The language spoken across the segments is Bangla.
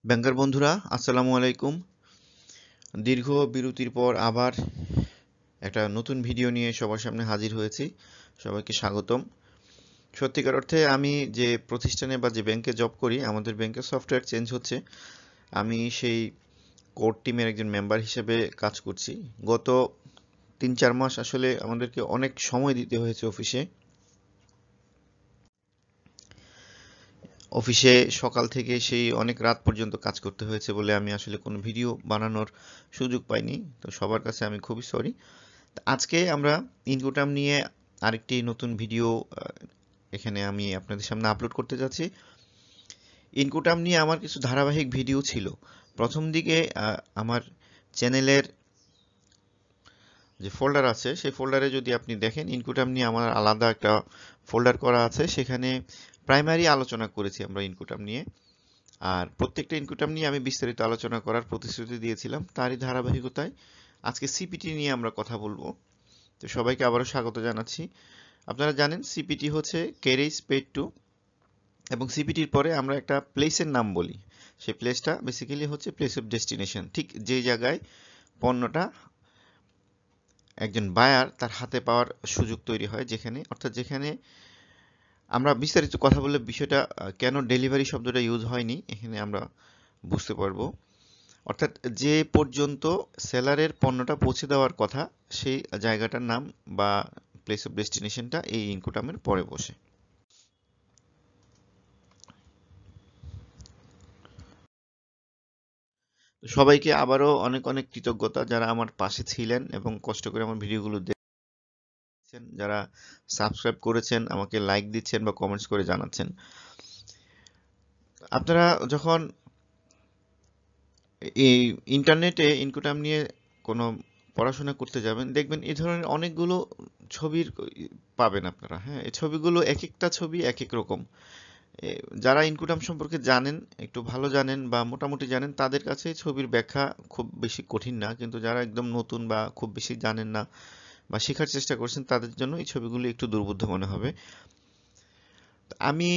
ব্যাংকার বন্ধুরা আসসালামু আলাইকুম। দীর্ঘ বিরতির পর আবার একটা নতুন ভিডিও নিয়ে সবার সামনে হাজির হয়েছি। সবাইকে স্বাগতম। সত্যিকার অর্থে আমি যে প্রতিষ্ঠানে বা যে ব্যাংকে জব করি, আমাদের ব্যাংকের সফটওয়্যার চেঞ্জ হচ্ছে। আমি সেই কোর টিমের একজন মেম্বার হিসেবে কাজ করছি। গত ৩-৪ মাস আসলে আমাদেরকে অনেক সময় দিতে হয়েছে অফিসে সকাল থেকে সেই অনেক রাত পর্যন্ত কাজ করতে হয়েছে বলে আমি আসলে কোনো ভিডিও বানানোর সুযোগ পাইনি। তো সবার কাছে আমি খুবই সরি। আজকে আমরা ইনকোটাম নিয়ে আরেকটি নতুন ভিডিও এখানে আমি আপনাদের সামনে আপলোড করতে যাচ্ছি। ইনকোটাম নিয়ে আমার কিছু ধারাবাহিক ভিডিও ছিল। প্রথম দিকে আমার চ্যানেলের যে ফোল্ডার আছে সেই ফোল্ডারে যদি আপনি দেখেন ইনকোটাম নিয়ে আমার আলাদা একটা ফোল্ডার করা আছে। সেখানে প্রাইমারি আলোচনা করেছি আমরা ইনকোটাম নিয়ে। আর প্রত্যেকটা ইনকোটাম নিয়ে আমি বিস্তারিত আলোচনা করার প্রতিশ্রুতি দিয়েছিলাম। তারই ধারাবাহিকতায় আজকে সিপিটি নিয়ে আমরা কথা বলবো। তো সবাইকে আবারও স্বাগত জানাচ্ছি। আপনারা জানেন সিপিটি হচ্ছে ক্যারেজ পেড টু, এবং সিপিটির পরে আমরা একটা প্লেসের নাম বলি। সেই প্লেসটা বেসিক্যালি হচ্ছে প্লেস অফ ডেস্টিনেশন, ঠিক যে জায়গায় পণ্যটা একজন বায়ার তার হাতে পাওয়ার সুযোগ তৈরি হয়, যেখানে অর্থাৎ যেখানে আমরা বিস্তারিত কথা বললে বিষয়টা কেন ডেলিভারি শব্দটা ইউজ হয়নি এখানে আমরা বুঝতে পারবো। অর্থাৎ যে পর্যন্ত সেলারের পণ্যটা পৌঁছে দেওয়ার কথা সেই জায়গাটার নাম বা প্লেস অফ ডেস্টিনেশনটা এই ইনকোটামের পরে বসে। সবাইকে আবারও অনেক অনেক কৃতজ্ঞতা যারা আমার পাশে ছিলেন এবং কষ্ট করে আমার ভিডিওগুলো দেখছেন, যারা সাবস্ক্রাইব করেছেন, আমাকে লাইক দিচ্ছেন বা কমেন্টস করে জানাচ্ছেন। আপনারা যখন এই ইন্টারনেটে ইনকোটাম নিয়ে কোনো পড়াশোনা করতে যাবেন, দেখবেন এই ধরনের অনেকগুলো ছবির পাবেন আপনারা। হ্যাঁ, এই ছবিগুলো এক একটা ছবি এক এক রকম। যারা ইনকোটাম সম্পর্কে জানেন, একটু ভালো জানেন বা মোটামুটি জানেন, তাদের কাছে ছবির ব্যাখ্যা খুব বেশি কঠিন না, কিন্তু যারা একদম নতুন বা খুব বেশি জানেন না বা শেখার চেষ্টা করছেন তাদের জন্য এই ছবিগুলো একটু দুর্বোধ্য মনে হবে। আমি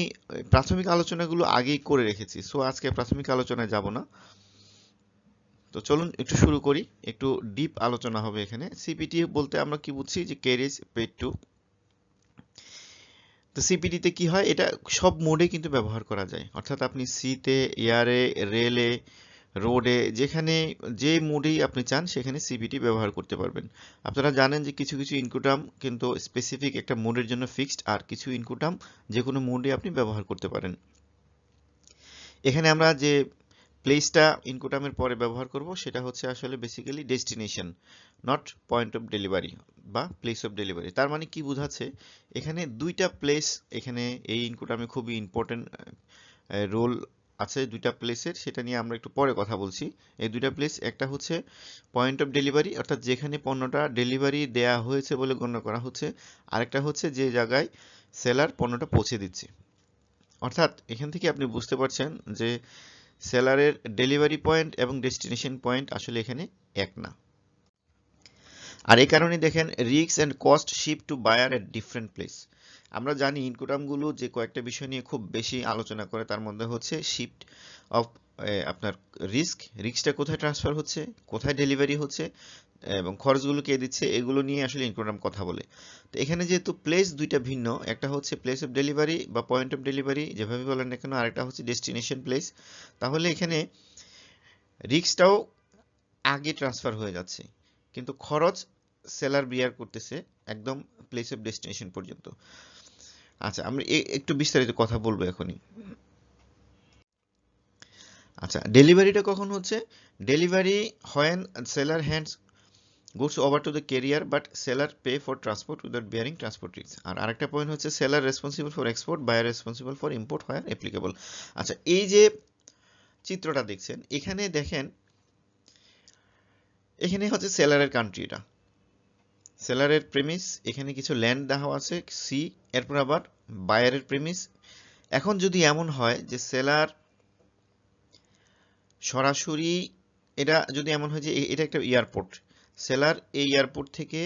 প্রাথমিক আলোচনাগুলো আগেই করে রেখেছি, সো আজকে প্রাথমিক আলোচনায় যাব না। তো চলুন একটু শুরু করি, একটু ডিপ আলোচনা হবে এখানে। সিপিটি বলতে আমরা কি বুঝছি, যে ক্যারেজ পেড টু। তো সিপিটিতে কি হয়, এটা সব মোডে কিন্তু ব্যবহার করা যায়। অর্থাৎ আপনি সিতে, এয়ারে, রেলে, রোডে, যেখানে যে মোডেই আপনি চান সেখানে সিপিটি ব্যবহার করতে পারবেন। আপনারা জানেন যে কিছু কিছু ইনকোটাম কিন্তু স্পেসিফিক একটা মোডের জন্য ফিক্সড, আর কিছু ইনকোটাম যে কোনো মোডে আপনি ব্যবহার করতে পারেন। এখানে আমরা যে প্লেসটা ইনকোটামের পরে ব্যবহার করব সেটা হচ্ছে আসলে basically destination, not point of delivery বা প্লেস অফ ডেলিভারি। তার মানে কি বোঝাচ্ছে, এখানে দুইটা প্লেস, এখানে এই ইনকোটামে খুবই ইম্পর্টেন্ট রোল আছে দুইটা প্লেসের, সেটা নিয়ে আমরা একটু পরে কথা বলছি। এই দুইটা প্লেস, একটা হচ্ছে পয়েন্ট অফ ডেলিভারি, অর্থাৎ যেখানে পণ্যটা ডেলিভারি দেয়া হয়েছে বলে গণ্য করা হচ্ছে, আরেকটা হচ্ছে যে জায়গায় সেলার পণ্যটা পৌঁছে দিচ্ছে। অর্থাৎ এখান থেকে আপনি বুঝতে পারছেন যে সেলারের ডেলিভারি পয়েন্ট এবং ডেস্টিনেশন পয়েন্ট আসলে এখানে এক না। আর এই কারণে দেখেন risk and cost shift to buyer at different place. আমরা জানি ইনকোটামগুলো যে কয়েকটা বিষয় নিয়ে খুব বেশি আলোচনা করে, তার মধ্যে হচ্ছে শিফট অফ আপনার রিস্কটা কোথায় ট্রান্সফার হচ্ছে, কোথায় ডেলিভারি হচ্ছে, এবং খরচগুলো কে দিচ্ছে, এগুলো নিয়ে আসলে ইনকোটাম কথা বলে। তো এখানে যেহেতু প্লেস দুইটা ভিন্ন, একটা হচ্ছে প্লেস অফ ডেলিভারি বা পয়েন্ট অফ ডেলিভারি যেভাবে বলেন না কেন, আরেকটা হচ্ছে ডেস্টিনেশন প্লেস, তাহলে এখানে রিস্কটাও আগে ট্রান্সফার হয়ে যাচ্ছে, কিন্তু খরচ সেলার বিয়ার করতেছে একদম প্লেস অফ ডেস্টিনেশন পর্যন্ত। আচ্ছা, আমরা একটু বিস্তারিত কথা বলবো এখনই। আচ্ছা, ডেলিভারিটা কখন হচ্ছে? Delivery when seller hands goods over to the carrier but seller pay for transport without bearing transport risk. আর আরেকটা পয়েন্ট হচ্ছে seller responsible for export, buyer responsible for import where applicable. আচ্ছা, এই যে চিত্রটা দেখছেন এখানে, দেখেন এখানে হচ্ছে সেলারের কান্ট্রিটা, সেলারের প্রেমিস, এখানে কিছু ল্যান্ড দেওয়া আছে সি, এরপর আবার বায়ারের প্রেমিস। এখন যদি এমন হয় যে সেলার সরাসরি, এটা যদি এমন হয় যে এটা একটা এয়ারপোর্ট, সেলার এই এয়ারপোর্ট থেকে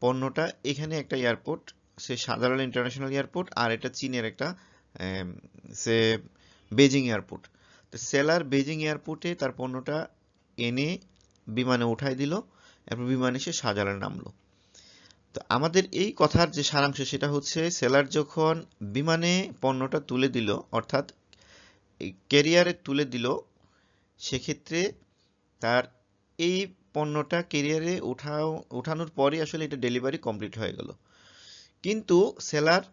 পণ্যটা, এখানে একটা এয়ারপোর্ট, সে সাধারণ ইন্টারন্যাশনাল এয়ারপোর্ট, আর এটা চীনের একটা সে বেজিং এয়ারপোর্ট। তো সেলার বেজিং এয়ারপোর্টে তার পণ্যটা এনে বিমানে উঠাই দিল, এরপর বিমানে সে শাহজালালে নামলো। তো আমাদের এই কথার যে সারাংশ সেটা হচ্ছে সেলার যখন বিমানে পণ্যটা তুলে দিল, অর্থাৎ এই ক্যারিয়ারে তুলে দিল, সেক্ষেত্রে তার এই পণ্যটা ক্যারিয়ারে উঠানোর পরই আসলে এটা ডেলিভারি কমপ্লিট হয়ে গেল। কিন্তু সেলার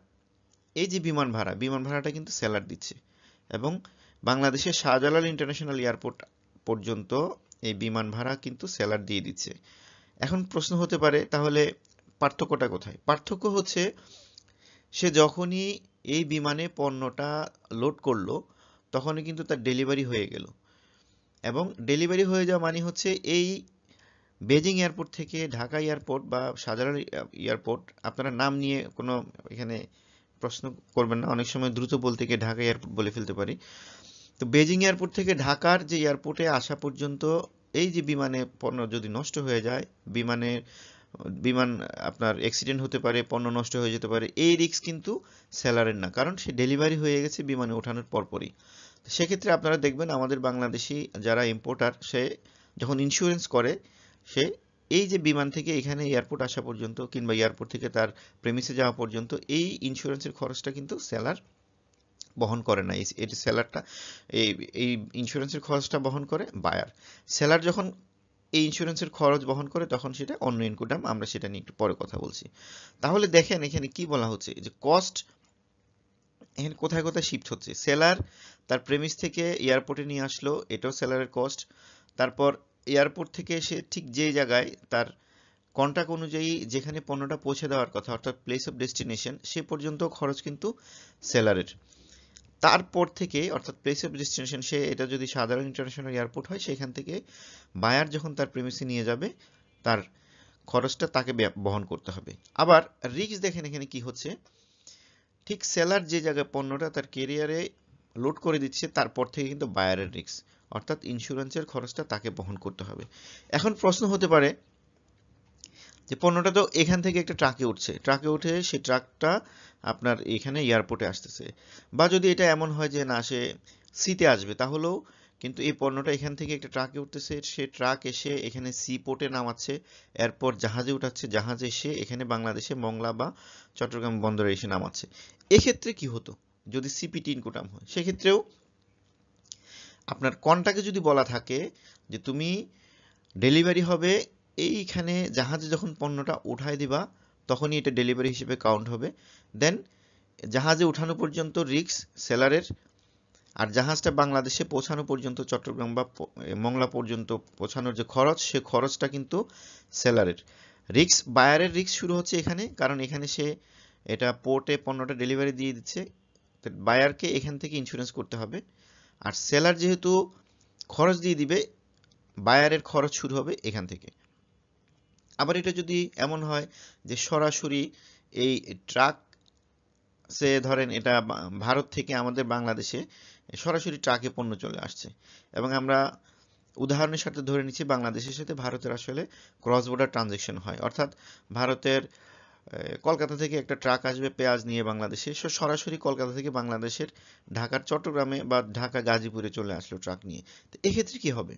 এই যে বিমান ভাড়াটা কিন্তু সেলার দিচ্ছে, এবং বাংলাদেশের শাহজালাল ইন্টারন্যাশনাল এয়ারপোর্ট পর্যন্ত এই বিমান ভাড়া কিন্তু সেলার দিয়ে দিচ্ছে। এখন প্রশ্ন হতে পারে তাহলে পার্থক্যটা কোথায়? পার্থক্য হচ্ছে সে যখনই এই বিমানে পণ্যটা লোড করলো তখনই কিন্তু তার ডেলিভারি হয়ে গেল, এবং ডেলিভারি হয়ে যাওয়া মানে হচ্ছে এই বেজিং এয়ারপোর্ট থেকে ঢাকা এয়ারপোর্ট বা শাহজালাল এয়ারপোর্ট, আপনারা নাম নিয়ে কোনো এখানে প্রশ্ন করবেন না, অনেক সময় দ্রুত বলতে গিয়ে ঢাকা এয়ারপোর্ট বলে ফেলতে পারি। তো বেজিং এয়ারপোর্ট থেকে ঢাকার যে এয়ারপোর্টে আসা পর্যন্ত এই যে বিমানে পণ্য যদি নষ্ট হয়ে যায়, বিমান আপনার অ্যাক্সিডেন্ট হতে পারে, পণ্য নষ্ট হয়ে যেতে পারে, এই রিস্ক কিন্তু সেলারের না, কারণ সে ডেলিভারি হয়ে গেছে বিমানে ওঠানোর পরপরই। সেক্ষেত্রে আপনারা দেখবেন আমাদের বাংলাদেশি যারা ইম্পোর্টার, সে যখন ইন্স্যুরেন্স করে, সে এই যে বিমান থেকে এখানে এয়ারপোর্ট আসা পর্যন্ত কিংবা এয়ারপোর্ট থেকে তার প্রেমিসে যাওয়া পর্যন্ত এই ইন্স্যুরেন্সের খরচটা কিন্তু সেলার বহন করে না। এটি সেলারটা এই এই ইন্স্যুরেন্সের খরচটা বহন করে বায়ার। সেলার যখন এই ইন্স্যুরেন্সের খরচ বহন করে তখন সেটা অন্য ইনকুডাম, আমরা সেটা নিয়ে একটু পরে কথা বলছি। তাহলে দেখেন এখানে কি বলা হচ্ছে, যে কস্ট এখানে কোথায় কোথায় শিফট হচ্ছে। সেলার তার প্রেমিস থেকে এয়ারপোর্টে নিয়ে আসলো, এটাও সেলারের কস্ট। তারপর এয়ারপোর্ট থেকে সে ঠিক যে জায়গায় তার কন্ট্রাক্ট অনুযায়ী যেখানে পণ্যটা পৌঁছে দেওয়ার কথা, অর্থাৎ প্লেস অফ ডেস্টিনেশন, সে পর্যন্ত খরচ কিন্তু সেলারের। তারপর থেকে অর্থাৎ প্লেস অফ ডেস্টিনেশন, সে এটা যদি সাধারণ ইন্টারন্যাশনাল এয়ারপোর্ট হয়, সেখান থেকে বায়ার যখন তার প্রেমিসে নিয়ে যাবে তার খরচটা তাকে বহন করতে হবে। আবার রিস্ক দেখেন এখানে কি হচ্ছে, ঠিক সেলার যে জায়গায় পণ্যটা তার কেরিয়ারে লোড করে দিচ্ছে তারপর থেকে কিন্তু বায়ারের রিস্ক, অর্থাৎ ইন্স্যুরেন্সের খরচটা তাকে বহন করতে হবে। এখন প্রশ্ন হতে পারে যে পণ্যটা তো এখান থেকে একটা ট্রাকে উঠছে, ট্রাকে উঠে সেই ট্রাকটা আপনার এখানে এয়ারপোর্টে আসতেছে, বা যদি এটা এমন হয় যে না সে সিতে আসবে, তাহলেও কিন্তু এই পণ্যটা এখান থেকে একটা ট্রাকে উঠতেছে, সে ট্রাক এসে এখানে সি পোর্টে নামাচ্ছে, এরপর জাহাজে উঠাচ্ছে, জাহাজে এসে এখানে বাংলাদেশে মংলা বা চট্টগ্রাম বন্দরে এসে নামাচ্ছে। এক্ষেত্রে কি হতো যদি সিপিটি ইনকুটাম হয়? সেক্ষেত্রেও আপনার কন্ট্রাক্টে যদি বলা থাকে যে তুমি ডেলিভারি হবে এইখানে, জাহাজে যখন পণ্যটা উঠায় দিবা তখনই এটা ডেলিভারি হিসেবে কাউন্ট হবে, দেন জাহাজে উঠানো পর্যন্ত রিস্ক সেলারের, আর জাহাজটা বাংলাদেশে পৌঁছানো পর্যন্ত চট্টগ্রাম বা মংলা পর্যন্ত পৌঁছানোর যে খরচ, সে খরচটা কিন্তু সেলারের। রিস্ক বায়ারের রিস্ক শুরু হচ্ছে এখানে, কারণ এখানে সে এটা পোর্টে পণ্যটা ডেলিভারি দিয়ে দিচ্ছে, বায়ারকে এখান থেকে ইন্স্যুরেন্স করতে হবে। আর সেলার যেহেতু খরচ দিয়ে দিবে, বায়ারের খরচ শুরু হবে এখান থেকে। আবার এটা যদি এমন হয় যে সরাসরি এই ট্রাক, সে ধরেন এটা ভারত থেকে আমাদের বাংলাদেশে সরাসরি ট্রাকে পণ্য চলে আসছে, এবং আমরা উদাহরণের সাথে ধরে নিচ্ছি বাংলাদেশের সাথে ভারতের আসলে ক্রস বর্ডার ট্রানজ্যাকশন হয়, অর্থাৎ ভারতের কলকাতা থেকে একটা ট্রাক আসবে পেঁয়াজ নিয়ে বাংলাদেশে, সরাসরি কলকাতা থেকে বাংলাদেশের ঢাকার চট্টগ্রামে বা ঢাকা গাজীপুরে চলে আসলো ট্রাক নিয়ে। তো এক্ষেত্রে কি হবে?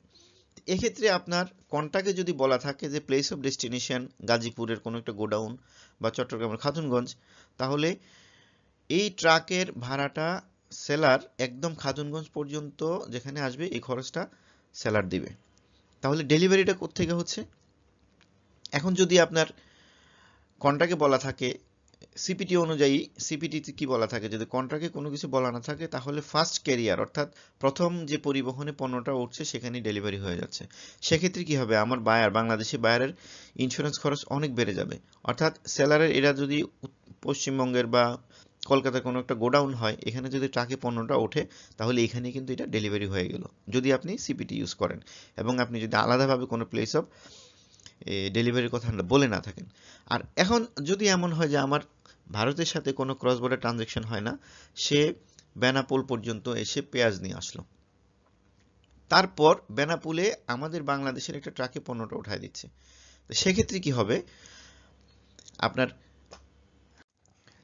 এক্ষেত্রে আপনার কন্ট্রাক্টে যদি বলা থাকে যে প্লেস অফ ডেস্টিনেশন গাজীপুরের কোনো একটা গোডাউন বা চট্টগ্রামের খাতুনগঞ্জ, তাহলে এই ট্রাকের ভাড়াটা সেলার একদম খাতুনগঞ্জ পর্যন্ত যেখানে আসবে এই খরচটা সেলার দিবে। তাহলে ডেলিভারিটা কোত্থেকে হচ্ছে? এখন যদি আপনার কন্ট্রাক্টে বলা থাকে সিপিটি অনুযায়ী, সিপিটিতে কি বলা থাকে, যদি কন্ট্রাক্টে কোনো কিছু বলা না থাকে তাহলে ফার্স্ট ক্যারিয়ার অর্থাৎ প্রথম যে পরিবহনে পণ্যটা উঠছে সেখানে ডেলিভারি হয়ে যাচ্ছে। সেক্ষেত্রে কি হবে, আমার বায়ার, বাংলাদেশি বায়ারের ইন্স্যুরেন্স খরচ অনেক বেড়ে যাবে। অর্থাৎ সেলারের এরা যদি পশ্চিমবঙ্গের বা কলকাতার কোনো একটা গোডাউন হয়, এখানে যদি ট্রাকে পণ্যটা ওঠে তাহলে এখানে কিন্তু এটা ডেলিভারি হয়ে গেল, যদি আপনি সিপিটি ইউজ করেন এবং আপনি যদি আলাদাভাবে কোনো প্লেস অফ ডেলিভারির কথা বলে না থাকেন। আর এখন যদি এমন হয় যে আমার ভারতের সাথে কোনো ক্রস বর্ডার ট্রানজ্যাকশন হয় না, সে বেনাপোল পর্যন্ত এসে পেঁয়াজ নিয়ে আসলো, তারপর বেনাপোলে আমাদের বাংলাদেশের একটা ট্রাকে পণ্যটা উঠায় দিচ্ছে, তো সেক্ষেত্রে কি হবে, আপনার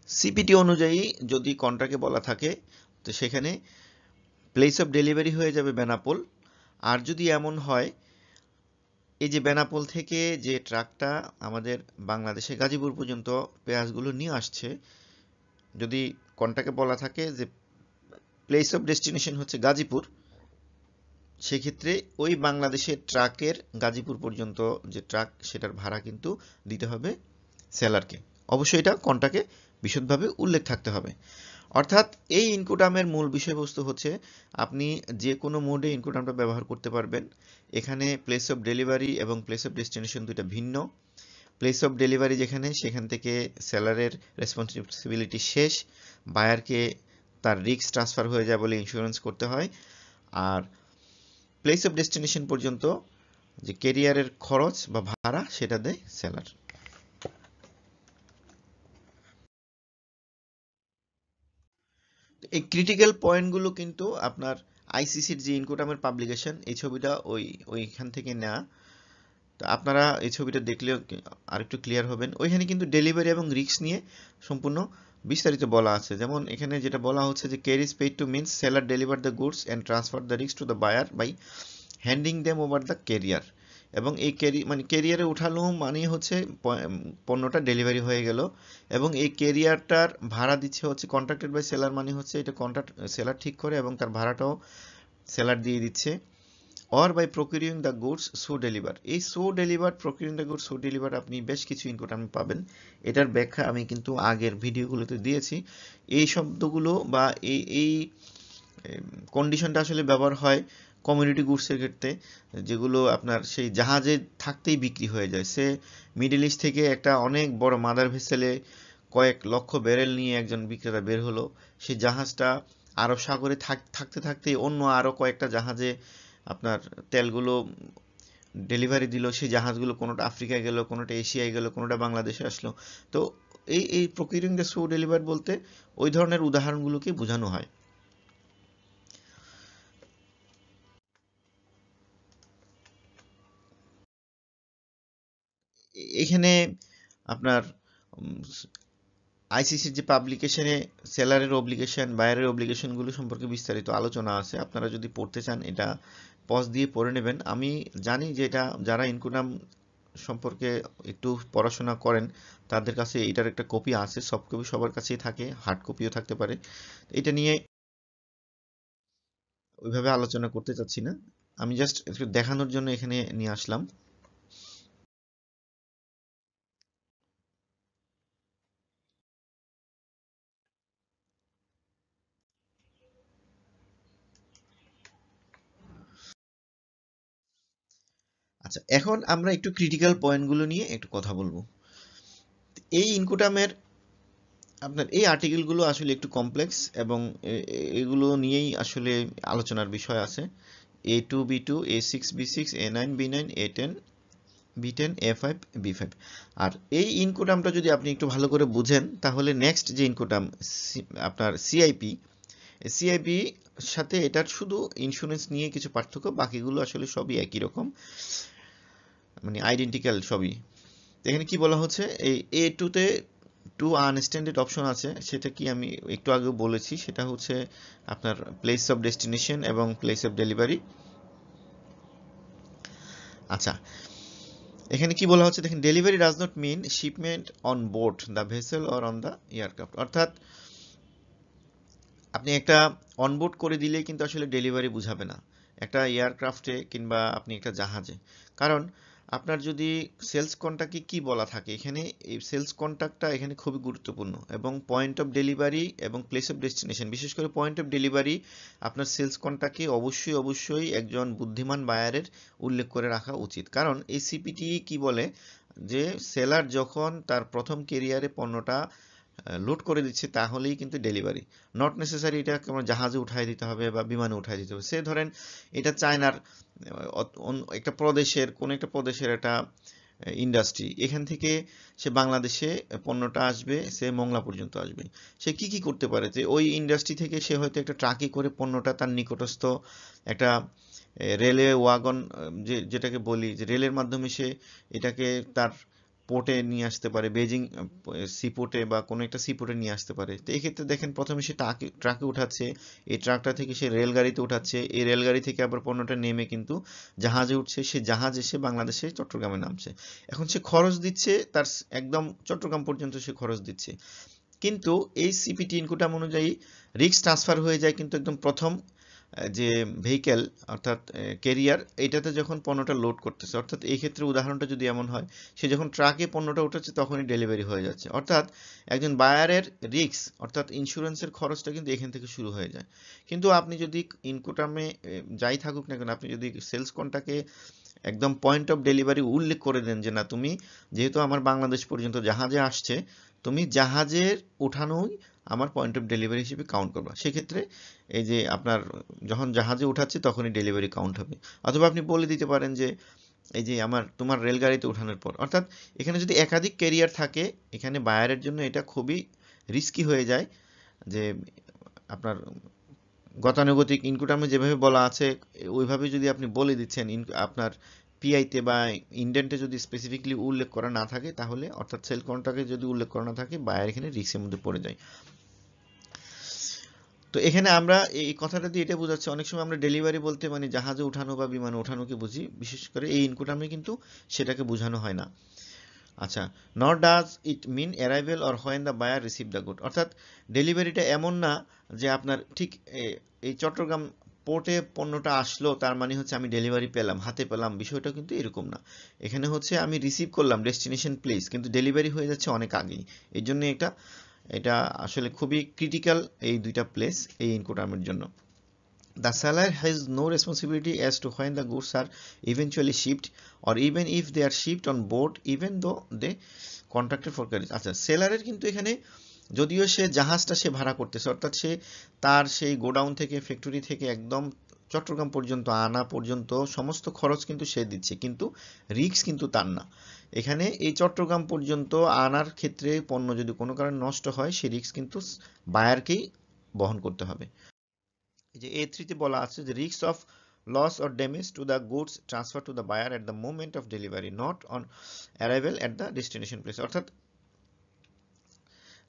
সিপিটি অনুযায়ী যদি কন্ট্রাক্টে বলা থাকে, তো সেখানে প্লেস অফ ডেলিভারি হয়ে যাবে বেনাপোল। আর যদি এমন হয় এই যে বেনাপোল থেকে যে ট্রাকটা আমাদের বাংলাদেশে গাজীপুর পর্যন্ত পেঁয়াজগুলো নিয়ে আসছে, যদি কন্ট্রাক্টে বলা থাকে যে প্লেস অফ ডেস্টিনেশন হচ্ছে গাজীপুর, সেক্ষেত্রে ওই বাংলাদেশের ট্রাকের গাজীপুর পর্যন্ত যে ট্রাক সেটার ভাড়া কিন্তু দিতে হবে সেলারকে। অবশ্যই এটা কন্ট্রাক্টে বিশদভাবে উল্লেখ থাকতে হবে। অর্থাৎ এই ইনকোটামের মূল বিষয়বস্তু হচ্ছে আপনি যে কোনো মোডে ইনকোটামটা ব্যবহার করতে পারবেন। এখানে প্লেস অফ ডেলিভারি এবং প্লেস অফ ডেস্টিনেশন দুইটা ভিন্ন। প্লেস অফ ডেলিভারি যেখানে, সেখান থেকে সেলারের রেসপন্সিবিলিটি শেষ, বায়ারকে তার রিস্ক ট্রান্সফার হয়ে যায় বলে ইন্স্যুরেন্স করতে হয়। আর প্লেস অফ ডেস্টিনেশন পর্যন্ত যে ক্যারিয়ারের খরচ বা ভাড়া সেটা দেয় সেলার। এই ক্রিটিক্যাল পয়েন্টগুলো কিন্তু আপনার আইসিসির যে ইনকোটামের পাবলিকেশন, এই ছবিটা ওইখান থেকে নেওয়া। তো আপনারা এই ছবিটা দেখলে আরেকটু ক্লিয়ার হবেন। ওইখানে কিন্তু ডেলিভারি এবং রিস্ক নিয়ে সম্পূর্ণ বিস্তারিত বলা আছে। যেমন এখানে যেটা বলা হচ্ছে যে carriage paid to means seller deliver the goods and transfer the risk to the buyer by handing them over the carrier. এবং এই ক্যারিয়ারে উঠালো মানে হচ্ছে পণ্যটা ডেলিভারি হয়ে গেল, এবং এই ক্যারিয়ারটার ভাড়া দিচ্ছে হচ্ছে কন্ট্রাক্টেড বাই সেলার, মানে হচ্ছে এটা কন্ট্রাক্ট সেলার ঠিক করে এবং তার ভাড়াটাও সেলার দিয়ে দিচ্ছে। Or by procuring the goods so delivered, এই so delivered, procuring the goods so delivered, আপনি বেশ কিছু ইনকোটাম পাবেন। এটার ব্যাখ্যা আমি কিন্তু আগের ভিডিওগুলোতে দিয়েছি। এই শব্দগুলো বা এই কন্ডিশনটা আসলে ব্যবহার হয় কমিউনিটি গুডসের ক্ষেত্রে, যেগুলো আপনার সেই জাহাজে থাকতেই বিক্রি হয়ে যায়। সে মিডল ইস্ট থেকে একটা অনেক বড় মাদার ভেসেলে কয়েক লক্ষ ব্যারেল নিয়ে একজন বিক্রেতা বের হলো, সেই জাহাজটা আরব সাগরে থাকতে থাকতেই অন্য আরও কয়েকটা জাহাজে আপনার তেলগুলো ডেলিভারি দিল। সেই জাহাজগুলো কোনোটা আফ্রিকায় গেল, কোনোটা এশিয়ায় গেল, কোনোটা বাংলাদেশে আসলো। তো এই প্রকিউরিং দ্য সো ডেলিভার বলতে ওই ধরনের উদাহরণগুলোকে বোঝানো হয়। এখানে আপনার আইসিসির যে পাবলিকেশনে সেলারের অব্লিগেশন, বায়ারের অব্লিগেশনগুলো সম্পর্কে বিস্তারিত আলোচনা আছে। আপনারা যদি পড়তে চান এটা পজ দিয়ে পড়ে নেবেন। আমি জানি যে এটা যারা ইনকোটাম সম্পর্কে একটু পড়াশোনা করেন তাদের কাছে এটার একটা কপি আছে, সফট কপি সবার কাছেই থাকে, হার্ড কপিও থাকতে পারে। এটা নিয়ে ওইভাবে আলোচনা করতে চাচ্ছি না, আমি জাস্ট একটু দেখানোর জন্য এখানে নিয়ে আসলাম। আচ্ছা, এখন আমরা একটু ক্রিটিক্যাল পয়েন্টগুলো নিয়ে একটু কথা বলবো। এই ইনকোটামের আপনার এই আর্টিকেলগুলো আসলে একটু কমপ্লেক্স, এবং এগুলো নিয়েই আসলে আলোচনার বিষয় আছে। A2 B2 A6 B6 A9 B9 A10 B10 A5 B5। আর এই ইনকোটামটা যদি আপনি একটু ভালো করে বুঝেন তাহলে নেক্সট যে ইনকোটাম আপনার সিআইপি, সিআইপি সাথে এটার শুধু ইন্স্যুরেন্স নিয়ে কিছু পার্থক্য, বাকিগুলো আসলে সবই একই রকম, মানে আইডেন্টিক্যাল সবই। এখানে কি বলা হচ্ছে, এই A2 তে টু আনস্ট্যান্ডার্ড অপশন আছে, সেটা কি আমি একটু আগে বলেছি, সেটা হচ্ছে আপনার প্লেস অফ ডেস্টিনেশন এবং প্লেস অফ ডেলিভারি। আচ্ছা, এখানে কি বলা হচ্ছে দেখেন, delivery does not mean shipment on board the vessel or on the aircraft. অর্থাৎ আপনি একটা অনবোর্ড করে দিলেই কিন্তু আসলে ডেলিভারি বুঝাবে না একটা এয়ারক্রাফটে কিংবা আপনি একটা জাহাজে। কারণ আপনার যদি সেলস কন্ট্রাক্টে কি বলা থাকে, এখানে এই সেলস কন্ট্রাক্টটা এখানে খুবই গুরুত্বপূর্ণ, এবং পয়েন্ট অফ ডেলিভারি এবং প্লেস অফ ডেস্টিনেশন, বিশেষ করে পয়েন্ট অফ ডেলিভারি আপনার সেলস কন্ট্রাক্টে অবশ্যই একজন বুদ্ধিমান বায়ারের উল্লেখ করে রাখা উচিত। কারণ এই সিপিটি কি বলে যে সেলার যখন তার প্রথম কেরিয়ারে পণ্যটা লোড করে দিচ্ছে তাহলেই কিন্তু ডেলিভারি, নট নেসেসারি এটা কেমন জাহাজে উঠাই দিতে হবে বা বিমানে উঠাই দিতে হবে। সে ধরেন এটা চায়নার একটা প্রদেশের কোন একটা প্রদেশের একটা ইন্ডাস্ট্রি, এখান থেকে সে বাংলাদেশে পণ্যটা আসবে, সে মংলা পর্যন্ত আসবে। সে কি করতে পারে যে ওই ইন্ডাস্ট্রি থেকে সে হয়তো একটা ট্রাকে করে পণ্যটা তার নিকটস্থ একটা রেলওয়ে ওয়াগন, যেটাকে বলি যে রেলের মাধ্যমে সে এটাকে তার পোর্টে নিয়ে আসতে পারে, বেজিং সিপোর্টে বা কোনো একটা সিপোর্টে নিয়ে আসতে পারে। তো এক্ষেত্রে দেখেন প্রথমে সে ট্রাকে উঠাচ্ছে, এই ট্রাকটা থেকে সে রেলগাড়িতে উঠাচ্ছে, এই রেলগাড়ি থেকে আবার পণ্যটা নেমে কিন্তু জাহাজে উঠছে, সে জাহাজ এসে বাংলাদেশে চট্টগ্রামে নামছে। এখন সে খরচ দিচ্ছে তার একদম চট্টগ্রাম পর্যন্ত সে খরচ দিচ্ছে, কিন্তু এই সিপিটি ইনকোটাম অনুযায়ী রিস্ক ট্রান্সফার হয়ে যায় কিন্তু একদম প্রথম যে ভেহিকেল অর্থাৎ ক্যারিয়ার এটাতে যখন পণ্যটা লোড করতেছে। অর্থাৎ এই ক্ষেত্রে উদাহরণটা যদি এমন হয়, সে যখন ট্রাকে পণ্যটা উঠাচ্ছে তখনই ডেলিভারি হয়ে যাচ্ছে। অর্থাৎ একজন বায়ারের রিস্ক অর্থাৎ ইন্স্যুরেন্সের খরচটা কিন্তু এখান থেকে শুরু হয়ে যায়। কিন্তু আপনি যদি ইনকোটামে যাই থাকুক না কেন, আপনি যদি সেলস কন্ট্রাক্টে একদম পয়েন্ট অফ ডেলিভারি উল্লেখ করে দেন যে না, তুমি যেহেতু আমার বাংলাদেশ পর্যন্ত জাহাজে আসছে, তুমি জাহাজের উঠানোই আমার পয়েন্ট অফ ডেলিভারি হিসেবে কাউন্ট করবা, সেক্ষেত্রে এই যে আপনার যখন জাহাজে উঠাচ্ছে তখনই ডেলিভারি কাউন্ট হবে। অথবা আপনি বলে দিতে পারেন যে এই যে তোমার রেলগাড়িতে ওঠানোর পর, অর্থাৎ এখানে যদি একাধিক ক্যারিয়ার থাকে, এখানে বায়ারের জন্য এটা খুবই রিস্কি হয়ে যায়। যে আপনার গতানুগতিক ইনকোটামে যেভাবে বলা আছে ওইভাবে যদি আপনি বলে দিচ্ছেন, আপনার পিআইতে বা ইন্ডেন্টে যদি স্পেসিফিকলি উল্লেখ করা না থাকে, তাহলে অর্থাৎ সেল কন্ট্রাক্টে যদি উল্লেখ করা না থাকে, বায়ার এখানে রিস্কের মধ্যে পড়ে যায়। তো এখানে আমরা এই কথাটা দিয়ে এটা বোঝাচ্ছি, অনেক সময় আমরা ডেলিভারি বলতে মানে জাহাজে উঠানো বা বিমানে উঠানোকে বুঝি, বিশেষ করে এই ইনকোটামে কিন্তু সেটাকে বোঝানো হয় না। আচ্ছা, not does it mean arrival or when the buyer receive the good. অর্থাৎ ডেলিভারিটা এমন না যে আপনার ঠিক এই চট্টগ্রাম পোর্টে পণ্যটা আসলো তার মানে হচ্ছে আমি ডেলিভারি পেলাম, হাতে পেলাম, বিষয়টা কিন্তু এরকম না। এখানে হচ্ছে আমি রিসিভ করলাম ডেস্টিনেশন প্লেস, কিন্তু ডেলিভারি হয়ে যাচ্ছে অনেক আগেই। এই জন্য এটা এটা আসলে খুবই ক্রিটিক্যাল এই দুইটা প্লেস এই ইনকোটামের জন্য। The seller has no responsibility as to when the goods are eventually shipped or even if they are shipped on board even though they contracted for carriage। আচ্ছা, সেলারের কিন্তু এখানে যদিও সে জাহাজটা সে ভাড়া করতেছে, অর্থাৎ সে তার সেই গোডাউন থেকে ফ্যাক্টরি থেকে একদম চট্টগ্রাম পর্যন্ত আনা পর্যন্ত সমস্ত খরচ কিন্তু সে দিচ্ছে, কিন্তু রিস্ক কিন্তু তার না। এখানে এই চট্টগ্রাম পর্যন্ত আনার ক্ষেত্রে পণ্য যদি কোনো কারণে নষ্ট হয়, সে রিস্ক কিন্তু বায়ারকেই বহন করতে হবে। এই যে A3 তে বলা আছে যে risk of loss or damage to the goods transfer to the buyer at the moment of delivery not on arrival at the destination place. অর্থাৎ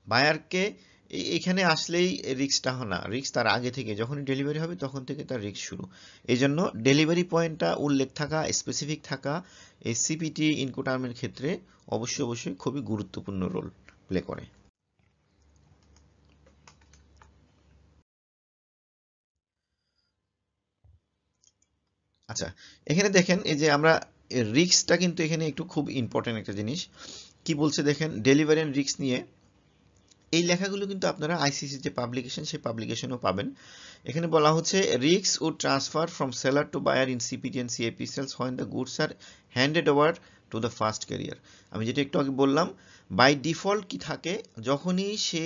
বায়ারকে এখানে আসলেই রিস্কটা না, রিস্ক তার আগে থেকে, যখনই ডেলিভারি হবে তখন থেকে তার রিস্ক শুরু। এই জন্য ডেলিভারি পয়েন্টটা উল্লেখ থাকা, স্পেসিফিক থাকা এই সিপিটি ইনকোটার্মের ক্ষেত্রে অবশ্যই খুবই গুরুত্বপূর্ণ রোল প্লে করে। আচ্ছা, এখানে দেখেন এই যে আমরা রিস্কটা কিন্তু এখানে একটু খুব ইম্পর্টেন্ট একটা জিনিস। কি বলছে দেখেন, ডেলিভারি এন্ড রিস্ক নিয়ে এই লেখাগুলো কিন্তু আপনারা আইসিসি যে পাবলিকেশন সেই পাবলিকেশনও পাবেন। এখানে বলা হচ্ছে risk would transfer from seller to buyer in CPT and CAP sales when the goods are handed over to the first carrier. আমি যেটা একটু আগে বললাম, বাই ডিফল্ট কি থাকে, যখনই সে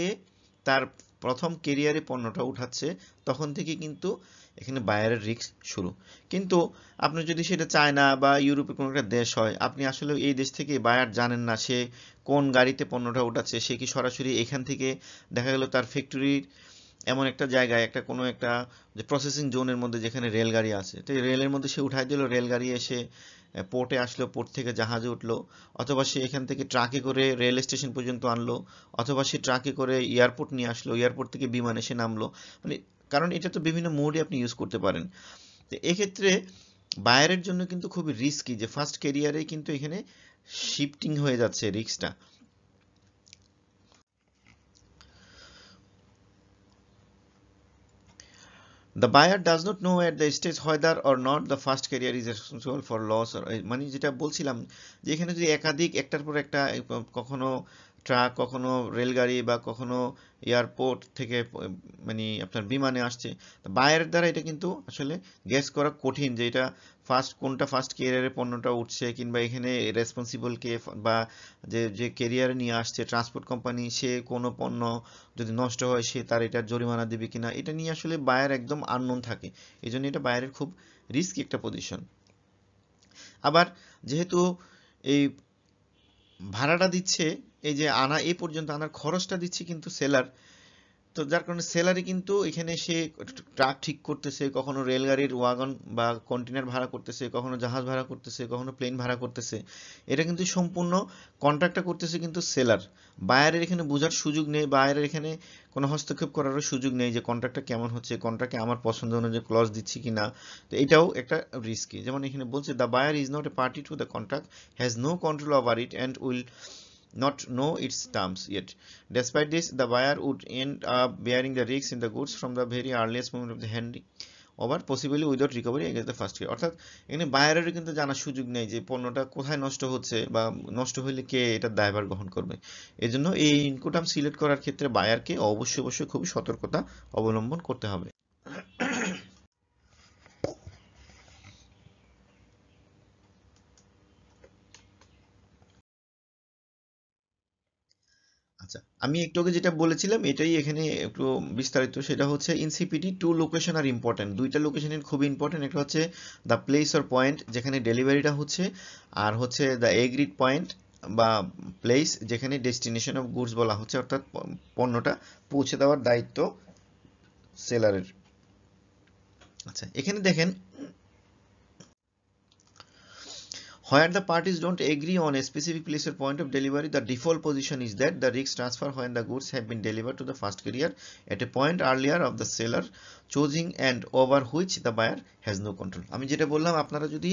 তার প্রথম কেরিয়ারে পণ্যটা উঠাচ্ছে তখন থেকে কিন্তু এখানে বায়ারের রিস্ক শুরু। কিন্তু আপনি যদি সেটা চায়না বা ইউরোপের কোনো একটা দেশ হয়, আপনি আসলে এই দেশ থেকে বায়ার জানেন না সে কোন গাড়িতে পণ্যটা উঠাচ্ছে, সে কি সরাসরি এখান থেকে দেখা গেল তার ফ্যাক্টরির এমন একটা জায়গায় একটা কোনো একটা যে প্রসেসিং জোনের মধ্যে যেখানে রেলগাড়ি আছে, তো রেলের মধ্যে সে উঠাই দিল, রেলগাড়ি এসে পোর্টে আসলো, পোর্ট থেকে জাহাজে উঠলো, অথবা সে এখান থেকে ট্রাকে করে রেল স্টেশন পর্যন্ত আনলো, অথবা সে ট্রাকে করে এয়ারপোর্ট নিয়ে আসলো, এয়ারপোর্ট থেকে বিমান এসে নামলো, মানে কারণ এটা তো বিভিন্ন মোডে আপনি ইউজ করতে পারেন। তো এক্ষেত্রে বায়ারের জন্য কিন্তু খুবই রিস্কি যে ফার্স্ট ক্যারিয়ারে কিন্তু এখানে শিফটিং হয়ে যাচ্ছে রিস্কটা। The buyer does not know at the stage whether or not the first carrier is responsible for loss or মানে যেটা বলছিলাম যে এখানে যদি একাধিক একটার পর একটা কখনো ট্রাক, কখনো রেলগাড়ি বা কখনো এয়ারপোর্ট থেকে মানে আপনার বিমানে আসছে, বায়ারের দ্বারা এটা কিন্তু আসলে গেস করা কঠিন যে এটা কোনটা ফার্স্ট ক্যারিয়ারে পণ্যটা উঠছে, কিংবা এখানে রেসপন্সিবল কে, বা যে যে ক্যারিয়ারে নিয়ে আসছে ট্রান্সপোর্ট কোম্পানি, সে কোনো পণ্য যদি নষ্ট হয় সে তার এটার জরিমানা দেবে কিনা, এটা নিয়ে আসলে বায়ার একদম আননোন থাকে। এই জন্য এটা বায়ারের খুব রিস্কি একটা পজিশন। আবার যেহেতু এই ভাড়াটা দিচ্ছে, এই যে আনা এই পর্যন্ত আনার খরচটা দিচ্ছে কিন্তু সেলার, তো তো যার কারণে সেলারই কিন্তু এখানে সে ট্রাক ঠিক করতেছে, কখনো রেলগাড়ির ওয়াগন বা কন্টেনার ভাড়া করতেছে, কখনো জাহাজ ভাড়া করতেছে, কখনো প্লেন ভাড়া করতেছে। এটা কিন্তু সম্পূর্ণ কন্ট্রাক্টটা করতেছে কিন্তু সেলার। বায়ারের এখানে বোঝার সুযোগ নেই, বায়ারের এখানে কোনো হস্তক্ষেপ করারও সুযোগ নেই যে কন্ট্রাক্টটা কেমন হচ্ছে, কন্ট্রাক্টে আমার পছন্দ অনুযায়ী ক্লজ দিচ্ছি কিনা। তো এটাও একটা রিস্কি। যেমন এখানে বলছে the buyer is not a party to the contract, has no control over it and will not know its terms yet. Despite this, the buyer would end up bearing the risks in the goods from the very earliest moment of the handing over, possibly without recovery against the first year. অর্থাৎ এখানে বায়ারেরও কিন্তু জানার সুযোগ নেই যে পণ্যটা কোথায় নষ্ট হচ্ছে বা নষ্ট হলে কে এটার দায়ভার গ্রহণ করবে। এজন্য এই ইনকোটাম সিলেক্ট করার ক্ষেত্রে বায়ারকে অবশ্যই খুবই সতর্কতা অবলম্বন করতে হবে। আচ্ছা, আমি একটু আগে যেটা বলেছিলাম এটাই এখানে একটু বিস্তারিত। সেটা হচ্ছে in CPT two location are important, দুইটা লোকেশনের খুবই ইম্পর্টেন্ট। একটা হচ্ছে দ্য প্লেস অর পয়েন্ট যেখানে ডেলিভারিটা হচ্ছে, আর হচ্ছে দ্য এগ্রিড পয়েন্ট বা প্লেস যেখানে ডেস্টিনেশন অফ গুডস বলা হচ্ছে, অর্থাৎ পণ্যটা পৌঁছে দেওয়ার দায়িত্ব সেলারের। আচ্ছা, এখানে দেখেন where the parties don't agree on a specific place or point of delivery, the default position is that the risks transfer when the goods have been delivered to the first carrier at a point earlier of the seller choosing and over which the buyer has no control. আমি যেটা বললাম, আপনারা যদি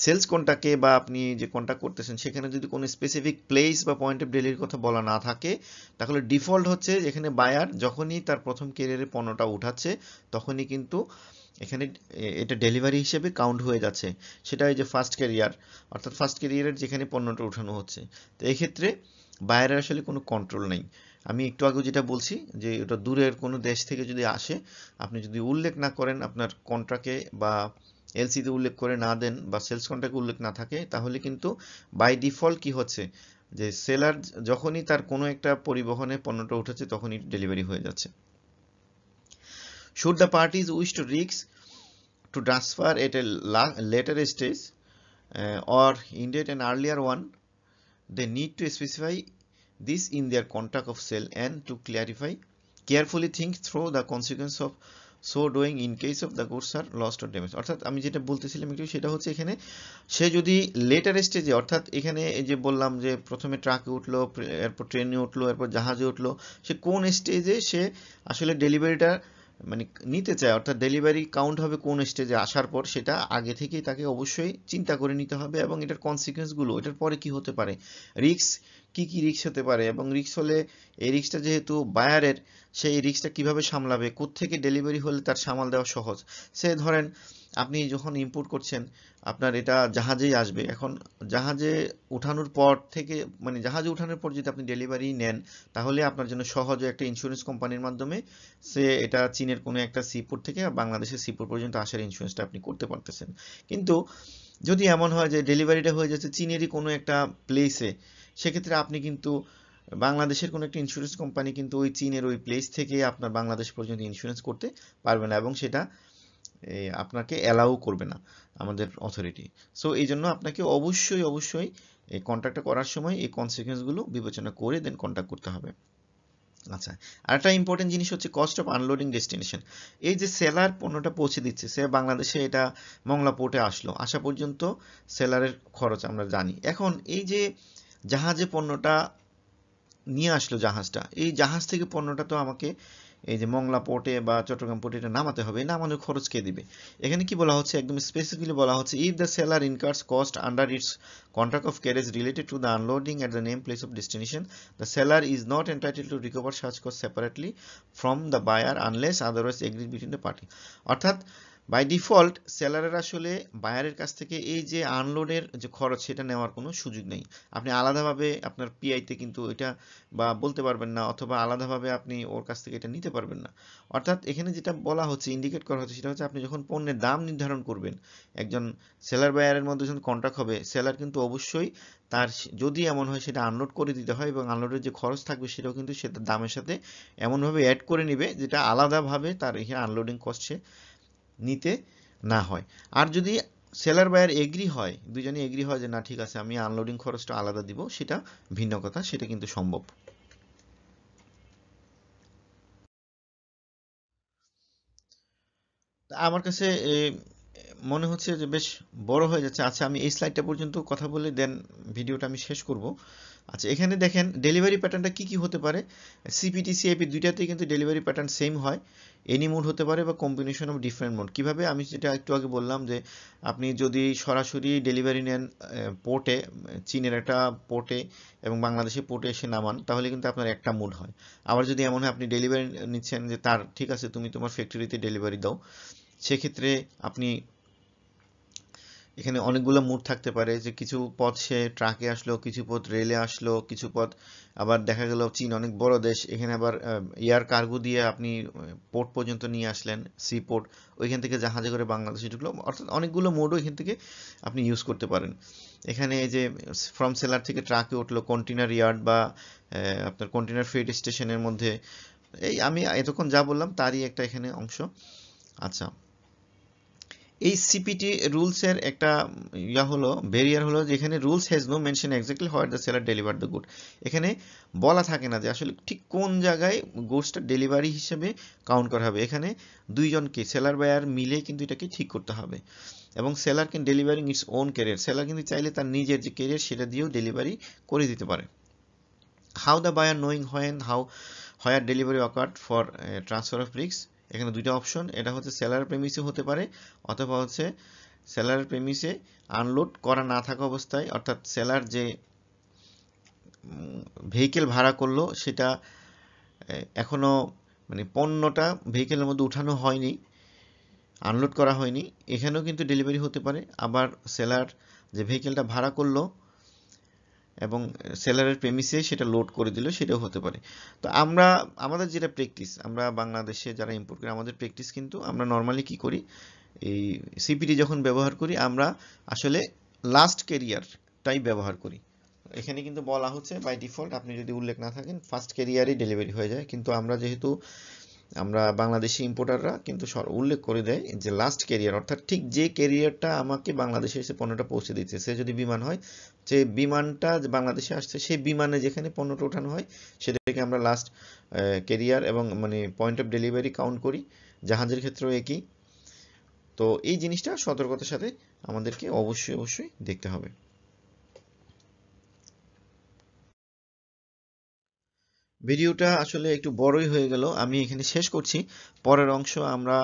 সেলস কন্ট্রাক্টে বা আপনি যে কন্ট্রাক্ট করতেছেন সেখানে যদি কোনো স্পেসিফিক প্লেস বা পয়েন্ট অফ ডেলিভারির কথা বলা না থাকে, তাহলে ডিফল্ট হচ্ছে এখানে বায়ার যখনই তার প্রথম ক্যারিয়ারে পণ্যটা উঠাচ্ছে তখনই কিন্তু এখানে এটা ডেলিভারি হিসেবে কাউন্ট হয়ে যাচ্ছে। সেটা এই যে ফার্স্ট ক্যারিয়ার, অর্থাৎ ফার্স্ট ক্যারিয়ারের যেখানে পণ্যটা উঠানো হচ্ছে। তো এক্ষেত্রে বায়ারের আসলে কোনো কন্ট্রোল নেই। আমি একটু আগে যেটা বলছি যে ওটা দূরের কোনো দেশ থেকে যদি আসে, আপনি যদি উল্লেখ না করেন আপনার কন্ট্রাক্টে বা এলসিতে উল্লেখ করে না দেন বা সেলস কন্ট্রাক্টে উল্লেখ না থাকে, তাহলে কিন্তু বাই ডিফল্ট কি হচ্ছে যে সেলার যখনই তার কোনো একটা পরিবহনে পণ্যটা উঠেছে তখনই ডেলিভারি হয়ে যাচ্ছে। Should the parties wish to risk to transfer at a later stage or indicate an earlier one, they need to specify this in their contract of sale and to clarify, carefully think through the consequence of so doing in case of the goods are lost or damaged. অর্থাৎ আমি যেটা বলতেছিলাম একটু সেটা হচ্ছে এখানে সে যদি লেটার স্টেজে, অর্থাৎ এখানে এই যে বললাম যে প্রথমে ট্রাকে উঠলো, এরপর ট্রেনে উঠলো, এরপর জাহাজে উঠলো, সে কোন স্টেজে সে আসলে ডেলিভারিটা মানে নিতে চায়, অর্থাৎ ডেলিভারি কাউন্ট হবে কোন স্টেজে আসার পর, সেটা আগে থেকেই তাকে অবশ্যই চিন্তা করে নিতে হবে এবং এটার কনসিকুয়েন্সগুলো, এটার পরে কি হতে পারে, রিস্ক কি কি রিস্ক হতে পারে, এবং রিস্ক হলে এই রিস্কটা যেহেতু বায়ারের, সেই রিস্কটা কিভাবে সামলাবে, কোত্থেকে ডেলিভারি হলে তার সামাল দেওয়া সহজ। সে ধরেন আপনি যখন ইম্পোর্ট করছেন আপনার এটা জাহাজেই আসবে, এখন জাহাজে উঠানোর পর থেকে মানে জাহাজে উঠানোর পর যদি আপনি ডেলিভারি নেন, তাহলে আপনার জন্য সহজে একটা ইন্স্যুরেন্স কোম্পানির মাধ্যমে সে এটা চীনের কোনো একটা সিপোর্ট থেকে বাংলাদেশের সিপোর্ট পর্যন্ত আসার ইন্স্যুরেন্সটা আপনি করতে পারতেছেন। কিন্তু যদি এমন হয় যে ডেলিভারিটা হয়ে যাচ্ছে চীনেরই কোনো একটা প্লেসে, সেক্ষেত্রে আপনি কিন্তু বাংলাদেশের কোনো একটা ইন্স্যুরেন্স কোম্পানি কিন্তু ওই চীনের ওই প্লেস থেকে আপনার বাংলাদেশ পর্যন্ত ইন্স্যুরেন্স করতে পারবে না এবং সেটা আপনাকে অ্যালাউ করবে না আমাদের অথরিটি। সো এই জন্য আপনাকে অবশ্যই এই কন্ট্রাক্টটা করার সময় এই কনসিকুয়েন্সগুলো বিবেচনা করে দেন কন্ট্রাক্ট করতে হবে। আচ্ছা, আরেকটা ইম্পর্টেন্ট জিনিস হচ্ছে কস্ট অফ আনলোডিং ডেস্টিনেশন। এই যে সেলার পণ্যটা পৌঁছে দিচ্ছে, সে বাংলাদেশে এটা মংলা পোর্টে আসলো, আসা পর্যন্ত সেলারের খরচ আমরা জানি। এখন এই যে জাহাজে পণ্যটা নিয়ে আসলো, জাহাজটা, এই জাহাজ থেকে পণ্যটা তো আমাকে এই যে মংলা পোর্টে বা চট্টগ্রাম পোর্টে এটা নামাতে হবে, নামানোর খরচ কে দিবে? এখানে কি বলা হচ্ছে, একদম স্পেসিফিকলি বলা হচ্ছে, if the seller incurs cost under its contract of carriage related to the unloading at the name place of destination, the seller is not entitled to recover such cost separately from the buyer unless otherwise agreed between the party. অর্থাৎ বাই ডিফল্ট সেলারের আসলে বায়ারের কাছ থেকে এই যে আনলোডের যে খরচ সেটা নেওয়ার কোনো সুযোগ নেই। আপনি আলাদাভাবে আপনার পিআইতে কিন্তু এটা বা বলতে পারবেন না, অথবা আলাদাভাবে আপনি ওর কাছ থেকে এটা নিতে পারবেন না। অর্থাৎ এখানে যেটা বলা হচ্ছে, ইন্ডিকেট করা হচ্ছে, সেটা হচ্ছে আপনি যখন পণ্যের দাম নির্ধারণ করবেন, একজন সেলার বায়ারের মধ্যে যখন কন্ট্রাক্ট হবে, সেলার কিন্তু অবশ্যই তার যদি এমন হয় সেটা আনলোড করে দিতে হয় এবং আনলোডের যে খরচ থাকবে সেটাও কিন্তু সেটা দামের সাথে এমনভাবে অ্যাড করে নিবে যেটা আলাদাভাবে তার এখানে আনলোডিং কস্ট সে নিতে না হয়। আর যদি সেলার বায়ার এগ্রি হয়, দুজনেই এগ্রি হয় যে না ঠিক আছে আমি আনলোডিং খরচটা আলাদা দিব, সেটা ভিন্ন কথা, সেটা কিন্তু সম্ভব। আমার কাছে মনে হচ্ছে যে বেশ বড় হয়ে যাচ্ছে। আচ্ছা, আমি এই স্লাইডটা পর্যন্ত কথা বলে দেন ভিডিওটা আমি শেষ করব। আচ্ছা, এখানে দেখেন ডেলিভারি প্যাটার্নটা কি কি হতে পারে। সিপিটি সিআইপি দুইটাতেই কিন্তু ডেলিভারি প্যাটার্ন সেম হয়। এনি মোড হতে পারে বা কম্বিনেশন অফ ডিফারেন্ট মোড। কিভাবে, আমি যেটা একটু আগে বললাম যে আপনি যদি সরাসরি ডেলিভারি নেন পোর্টে, চীনের একটা পোর্টে এবং বাংলাদেশের পোর্টে এসে নামান, তাহলে কিন্তু আপনার একটা মোড হয়। আবার যদি এমন হয় আপনি ডেলিভারি নিচ্ছেন যে তার ঠিক আছে তুমি তোমার ফ্যাক্টরিতে ডেলিভারি দাও, সেক্ষেত্রে আপনি এখানে অনেকগুলো মোড থাকতে পারে, যে কিছু পথ সে ট্রাকে আসলো, কিছু পথ রেলে আসলো, কিছু পথ আবার দেখা গেল চীন অনেক বড় দেশ, এখানে আবার এয়ার কার্গো দিয়ে আপনি পোর্ট পর্যন্ত নিয়ে আসলেন, সি পোর্ট, ওইখান থেকে জাহাজে করে বাংলাদেশে ঢুকলো। অর্থাৎ অনেকগুলো মোডও এখান থেকে আপনি ইউজ করতে পারেন। এখানে এই যে ফ্রম সেলার থেকে ট্রাকে উঠলো, কন্টেনার ইয়ার্ড বা আপনার কন্টেনার ফ্রেট স্টেশনের মধ্যে, এই আমি এতক্ষণ যা বললাম তারই একটা এখানে অংশ। আচ্ছা, এই সিপিটি রুলসের একটা হলো ব্যারিয়ার হলো যে এখানে rules has no mention exactly where the seller deliver the good. এখানে বলা থাকে না যে আসলে ঠিক কোন জায়গায় গুডসটা ডেলিভারি হিসেবে কাউন্ট করা হবে। এখানে দুইজনকে সেলার বায়ার মিলে কিন্তু এটাকে ঠিক করতে হবে। এবং seller can delivering its own career, seller কিন্তু চাইলে তার নিজের যে ক্যারিয়ার সেটা দিয়েও ডেলিভারি করে দিতে পারে। How the buyer knowing where delivery occurred for transfer of risk, এখানে দুইটা অপশন, এটা হচ্ছে সেলার প্রেমিসে হতে পারে অথবা হচ্ছে সেলার প্রেমিসে আনলোড করা না থাকা অবস্থায়, অর্থাৎ সেলার যে ভেহিকেল ভাড়া করলো সেটা এখনো মানে পণ্যটা ভেহিকেলের মধ্যে উঠানো হয়নি, আনলোড করা হয়নি, এখানেও কিন্তু ডেলিভারি হতে পারে। আবার সেলার যে ভেহিকেলটা ভাড়া করলো এবং সেলারের প্রেমিসে সেটা লোড করে দিল, সেটাও হতে পারে। তো আমরা আমাদের যেটা প্র্যাকটিস, আমরা বাংলাদেশে যারা ইম্পোর্ট করি আমাদের প্র্যাকটিস কিন্তু আমরা নর্মালি কি করি, এই সিপিটি যখন ব্যবহার করি আমরা আসলে লাস্ট ক্যারিয়ারটাই ব্যবহার করি। এখানে কিন্তু বলা হচ্ছে বাই ডিফল্ট আপনি যদি উল্লেখ না থাকেন ফার্স্ট ক্যারিয়ারই ডেলিভারি হয়ে যায়, কিন্তু আমরা যেহেতু আমরা বাংলাদেশি ইম্পোর্টাররা কিন্তু উল্লেখ করে দেয় যে লাস্ট ক্যারিয়ার, অর্থাৎ ঠিক যে ক্যারিয়ারটা আমাকে বাংলাদেশে এসে পণ্যটা পৌঁছে দিচ্ছে, সে যদি বিমান হয়, যে বিমানটা বাংলাদেশে আসছে সেই বিমানে যেখানে পণ্যটা ওঠানো হয় সেটাকে আমরা লাস্ট ক্যারিয়ার এবং মানে পয়েন্ট অফ ডেলিভারি কাউন্ট করি। জাহাজের ক্ষেত্রেও একই। তো এই জিনিসটা সতর্কতার সাথে আমাদেরকে অবশ্যই অবশ্যই দেখতে হবে। ভিডিওটা আসলে একটু বড়ই হয়ে গেল, আমি এখানে শেষ করছি। পরের অংশ আমরা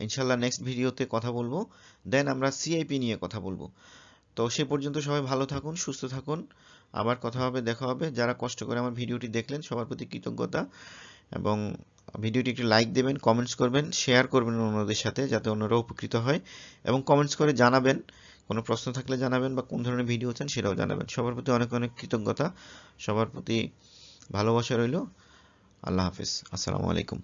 ইনশাল্লাহ নেক্সট ভিডিওতে কথা বলবো, দেন আমরা সিআইপি নিয়ে কথা বলবো। তো সে পর্যন্ত সবাই ভালো থাকুন, সুস্থ থাকুন, আবার কথা হবে, দেখা হবে। যারা কষ্ট করে আমার ভিডিওটি দেখলেন সবার প্রতি কৃতজ্ঞতা, এবং ভিডিওটি একটু লাইক দেবেন, কমেন্টস করবেন, শেয়ার করবেন অন্যদের সাথে যাতে অন্যরা উপকৃত হয়, এবং কমেন্টস করে জানাবেন কোনো প্রশ্ন থাকলে জানাবেন বা কোন ধরনের ভিডিও চান সেটাও জানাবেন। সবার প্রতি অনেক অনেক কৃতজ্ঞতা, সবার প্রতি ভালোবাসা রইল। আল্লাহ হাফিজ, আসসালামু আলাইকুম।